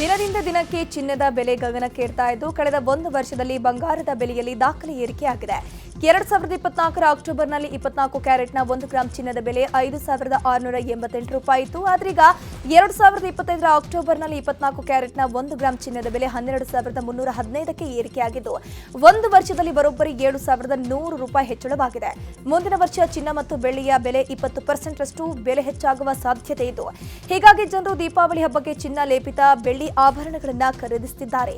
ದಿನದಿಂದ ದಿನಕ್ಕೆ ಚಿನ್ನದ ಬೆಲೆ ಗಗನಕ್ಕೇರ್ತಾ ಇದ್ದು, ಕಳೆದ 1 ವರ್ಷದಲ್ಲಿ ಬಂಗಾರದ ಬೆಲೆಯಲ್ಲಿ ದಾಖಲೆ ಏರಿಕೆಯಾಗಿದೆ. 2024ರ ಅಕ್ಟೋಬರ್ನಲ್ಲಿ 24 ಕ್ಯಾರೆಟ್ನ 1 ಗ್ರಾಂ ಚಿನ್ನದ ಬೆಲೆ 5,688 ರೂಪಾಯಿ ಇತ್ತು. ಆದ್ರೀಗ 2025ರ ಅಕ್ಟೋಬರ್ನಲ್ಲಿ 24 ಕ್ಯಾರೆಟ್ನ 1 ಗ್ರಾಂ ಚಿನ್ನದ ಬೆಲೆ 12,315ಕ್ಕೆ ಏರಿಕೆಯಾಗಿದ್ದು, 1 ವರ್ಷದಲ್ಲಿ ಬರೋಬ್ಬರಿ 7,100 ರೂಪಾಯಿ ಹೆಚ್ಚಳವಾಗಿದೆ. ಮುಂದಿನ ವರ್ಷ ಚಿನ್ನ ಮತ್ತು ಬೆಳ್ಳಿಯ ಬೆಲೆ 20% ಬೆಲೆ ಹೆಚ್ಚಾಗುವ ಸಾಧ್ಯತೆ ಇದ್ದು, ಹೀಗಾಗಿ ಜನರು ದೀಪಾವಳಿ ಹಬ್ಬಕ್ಕೆ ಚಿನ್ನ ಲೇಪಿತ ಬೆಳ್ಳಿ ಆಭರಣಗಳನ್ನು ಖರೀದಿಸುತ್ತಿದ್ದಾರೆ.